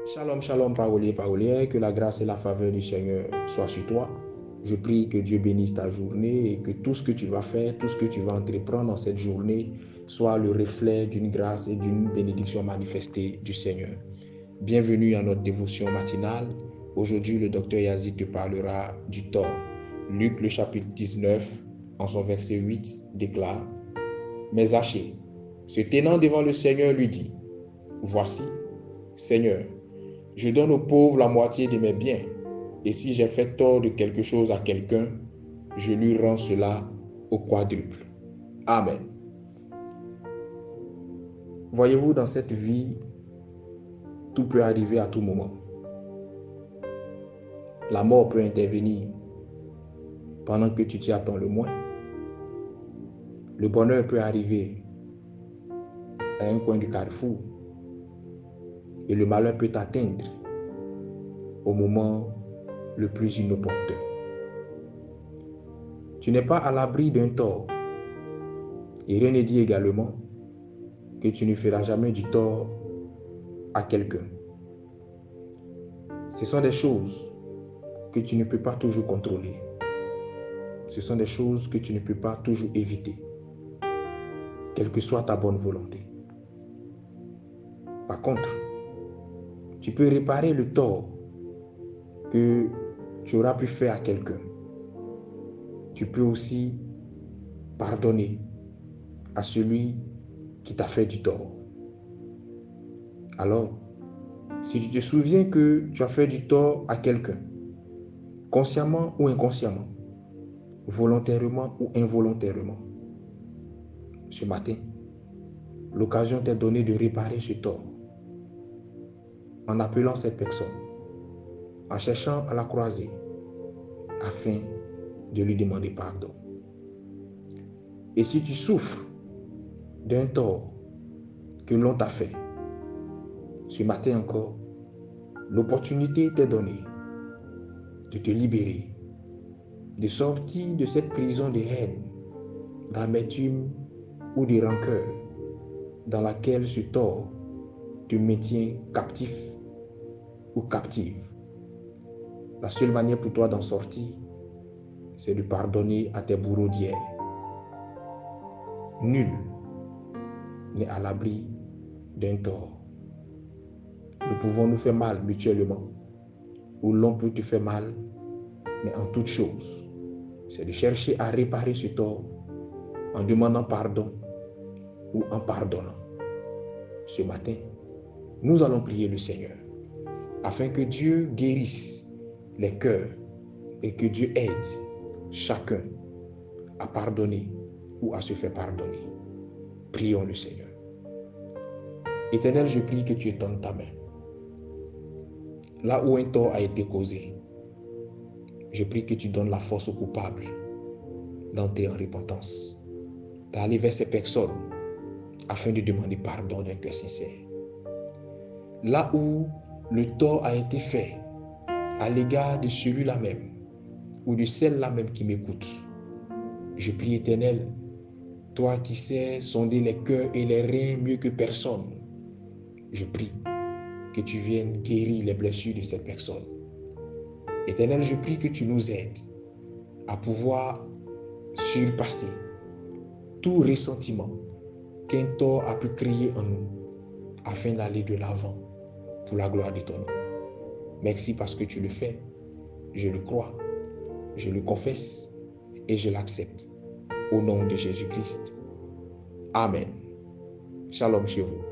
Shalom, shalom, parolier, parolière, que la grâce et la faveur du Seigneur soient sur toi. Je prie que Dieu bénisse ta journée et que tout ce que tu vas faire, tout ce que tu vas entreprendre dans cette journée soit le reflet d'une grâce et d'une bénédiction manifestée du Seigneur. Bienvenue à notre dévotion matinale. Aujourd'hui, le docteur Yazid te parlera du tort. Luc, le chapitre 19, en son verset 8, déclare: Mais Zachée, se tenant devant le Seigneur, lui dit: Voici, Seigneur, je donne aux pauvres la moitié de mes biens, et si j'ai fait tort de quelque chose à quelqu'un, je lui rends cela au quadruple. Amen. Voyez-vous, dans cette vie, tout peut arriver à tout moment. La mort peut intervenir pendant que tu t'y attends le moins. Le bonheur peut arriver à un coin du carrefour, et le malheur peut t'atteindre au moment le plus inopportun. Tu n'es pas à l'abri d'un tort. Et rien ne dit également que tu ne feras jamais du tort à quelqu'un. Ce sont des choses que tu ne peux pas toujours contrôler. Ce sont des choses que tu ne peux pas toujours éviter, quelle que soit ta bonne volonté. Par contre, tu peux réparer le tort que tu auras pu faire à quelqu'un. Tu peux aussi pardonner à celui qui t'a fait du tort. Alors, si tu te souviens que tu as fait du tort à quelqu'un, consciemment ou inconsciemment, volontairement ou involontairement, ce matin, l'occasion t'est donnée de réparer ce tort en appelant cette personne, en cherchant à la croiser afin de lui demander pardon. Et si tu souffres d'un tort que l'on t'a fait, ce matin encore, l'opportunité t'est donnée de te libérer, de sortir de cette prison de haine, d'amertume ou de rancœur dans laquelle ce tort te maintient captif ou captive. La seule manière pour toi d'en sortir, c'est de pardonner à tes bourreaux d'hier. Nul n'est à l'abri d'un tort. Nous pouvons nous faire mal mutuellement, ou l'on peut te faire mal, mais en toute chose, c'est de chercher à réparer ce tort en demandant pardon ou en pardonnant. Ce matin, nous allons prier le Seigneur afin que Dieu guérisse les cœurs et que Dieu aide chacun à pardonner ou à se faire pardonner. Prions le Seigneur. Éternel, je prie que tu étendes ta main. Là où un tort a été causé, je prie que tu donnes la force aux coupables d'entrer en repentance, d'aller vers ces personnes afin de demander pardon d'un cœur sincère. Là où le tort a été fait à l'égard de celui-là même ou de celle-là même qui m'écoute, je prie, Éternel, toi qui sais sonder les cœurs et les reins mieux que personne, je prie que tu viennes guérir les blessures de cette personne. Éternel, je prie que tu nous aides à pouvoir surpasser tout ressentiment qu'un tort a pu créer en nous afin d'aller de l'avant pour la gloire de ton nom. Merci parce que tu le fais. Je le crois, je le confesse et je l'accepte. Au nom de Jésus-Christ. Amen. Shalom chez vous.